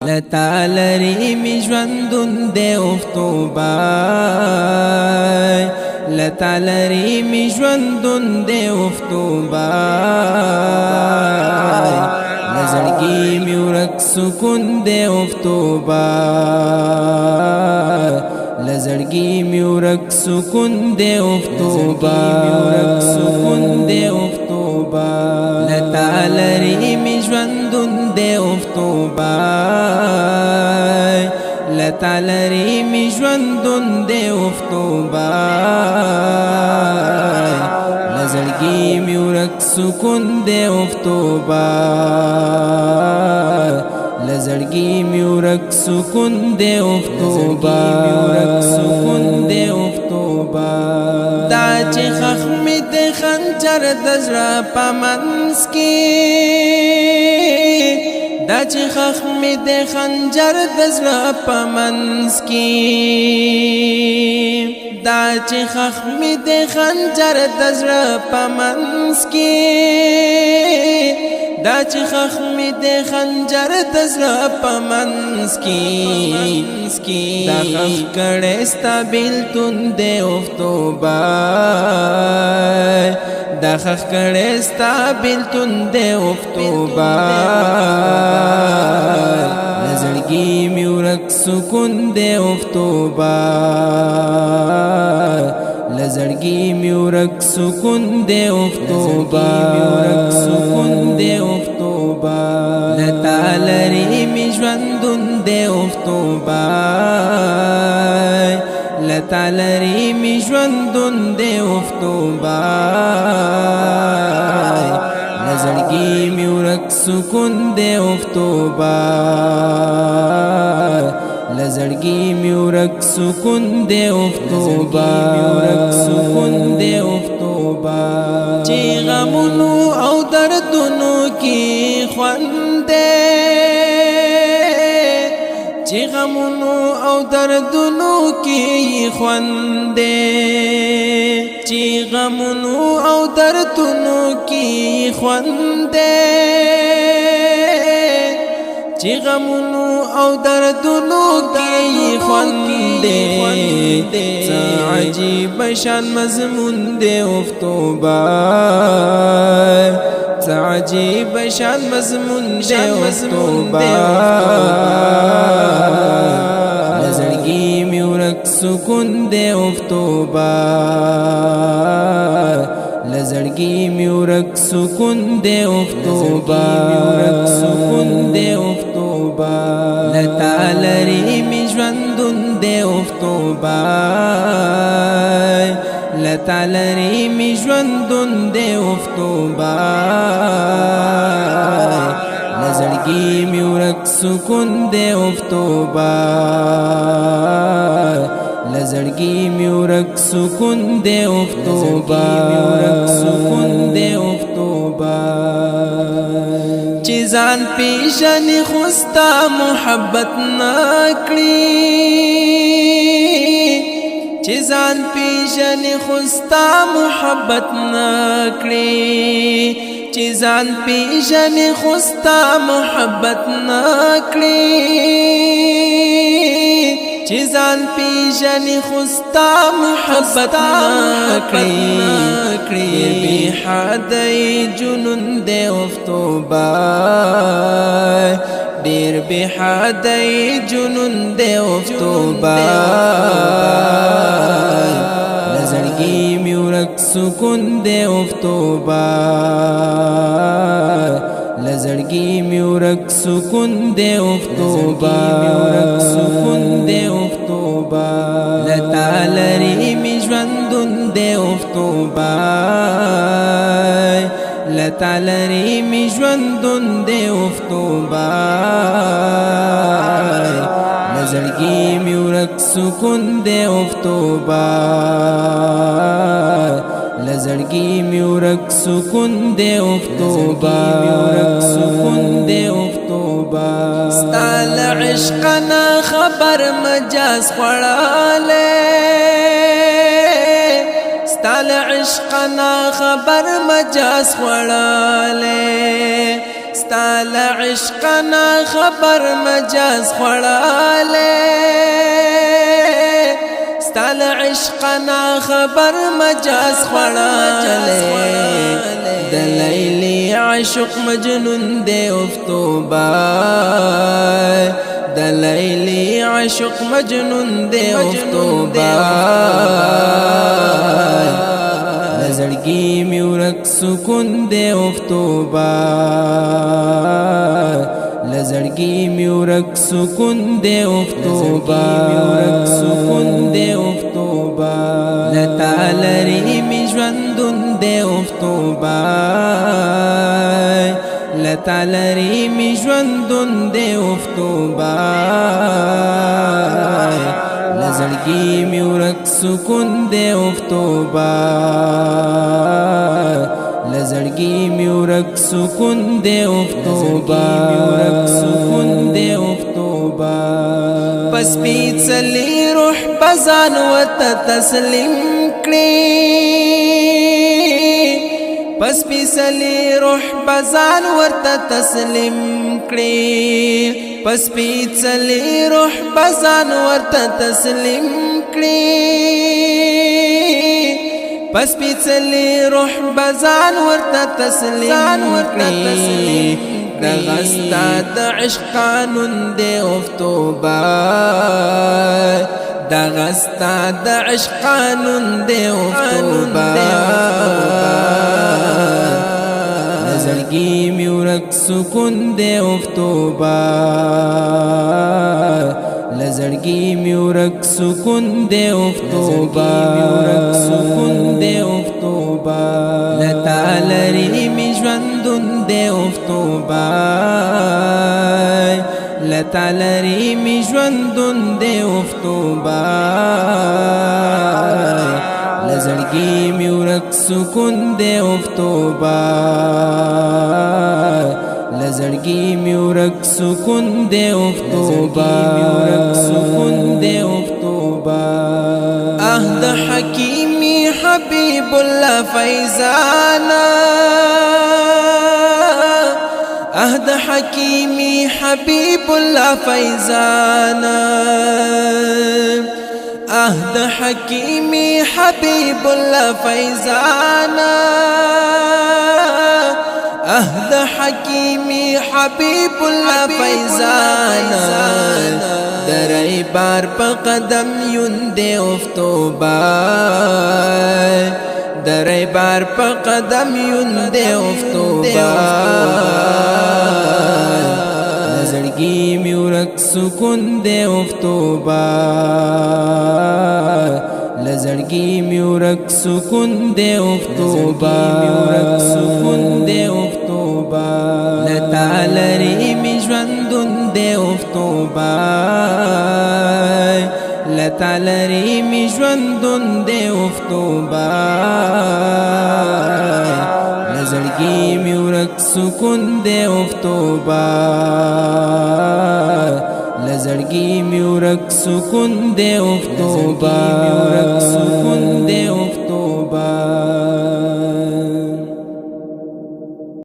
لتالری می ژوندون دی افتوبای لتالری می ژوندون دی افتوبای لزړګي می ورک سکون دی افتوبای لزړګي می ورک سکون دی افتوبای سکون دی افتوبای لتالری می ژوندون دی افتوبای لتالری می ژوندون دی افتوبای لزړګي می ورک سکون دی افتوبای لزړګي می ورک سکون دی افتوبای سکون دی افتوبای دا چې خخم د خنجر د زړه پمنس کې دا چې خخم د خنجر د زړه پمنس کې دا چې خخم د خنجر د زړه پمنس کې دا چې خخم د خنجر د زړه پمنس کې دا خخ کړه استابیل تون د افتوبای دا خخ کړه استابیل تون د افتوبای لزړګي می ورک سکون د افتوبای لزړګي می ورک سکون د افتوبای سکون د افتوبای لتالری می ژوندون د افتوبای لتالری می ژوندون د افتوبای لزړګي می ورک سکون د افتوبای لزړګي می ورک سکون د افتوبای سکون د افتوبای چې غمونو او دردونو کې خوند چې غمونو او دردونو کې خوند چې غمونو او دردونو کې خوند چې غمونو او دردونو کې خوند څه عجیب شان مضمون دی افتوبای څه عجیب شان مضمون دی افتوبای لزړګي می ورک سکون دی افتوبای لزړګي می ورک سکون دی افتوبای سکون دی افتوبای لتالری می ژوندون دی افتوبای لتالری می ژوندون دی افتوبای لزړګي می ورک سکون دی افتوبای لزړګي می ورک سکون دی افتوبای سکون دی افتوبای چې ځان پیژنې خوستا محبت نکړي چې ځان پیژنې خوستا محبت نکړي چې ځان پیژنې خوستا محبت نکړي چې ځان پیژنې خوستا محبت نکړي بی حدی جنون دی افتوبای ډیر بی حدی جنون دی افتوبای لزړګي می ورک سکون دی افتوبای لزړګي می ورک سکون دی افتوبای سکون دی افتوبای لتالری می ژوندون دی افتوبای لتالری می ژوندون دی افتوبای لزړګي می ورک سکون دی افتوبای لزړګي می ورک سکون دی افتوبای سکون دی افتوبای ستال عشقنا خبر مجاز خړاله ستال عشقنا خبر مجاز خړاله ستال عشقنا خبر مجاز خړاله ستال عشقنا خبر مجاز خړاله د لیلی عاشق مجنون دی افتوبا د لیلی عاشق مجنون دی افتوبا لزړګي می ورک سکون دی افتوبا لزړګي می ورک سکون دی افتوبا سکون دی افتوبا لتالری می ژوندون دی افتوبا لتالری می ژوندون دی افتوبا لزړګي می ورک سکون دی افتوبا لزړګي می ورک سکون دی افتوبا سکون دی افتوبا پس پیڅلی روح بزان وته تسلیم کړي پس پیڅلی روح بزان ورته تسلیم کړي پس پیڅلی روح بزان ورته تسلیم کړي پس پیڅلی روح بزان ورته تسلیم کړي دغستا د عشق قانون دی افتوبا دغستا د عشق قانون دی افتوبا لزړګي می ورک سکون دی افتوبا لزړګي می ورک سکون دی افتوبا سکون دی افتوبا لتالری می ژوندون دی افتوبا لتالری می ژوندون دی افتوبا لزړګي می ورک سکون دی افتوبا لزړګي می ورک سکون دی افتوبا سکون دی افتوبا د حکیمی حبیب الله فیضانا د حکیمی حبیب الله فیضانا د حکیمی حبیب الله فیضانا د حکیمی حبیب الله فیضانا درای بار په قدم یوند افتوبا درای بار په قدم یوند افتوبا لزړګي می ورک سکون دی افتوبا لزړګي می ورک سکون دی افتوبا سکون دی افتوبا لتالری می ژوندون دی افتوبا لتالری می ژوندون دی افتوبا لزړګي می ورک سکون دی افتوبا لزړګي می ورک سکون دی افتوبا سکون دی افتوبا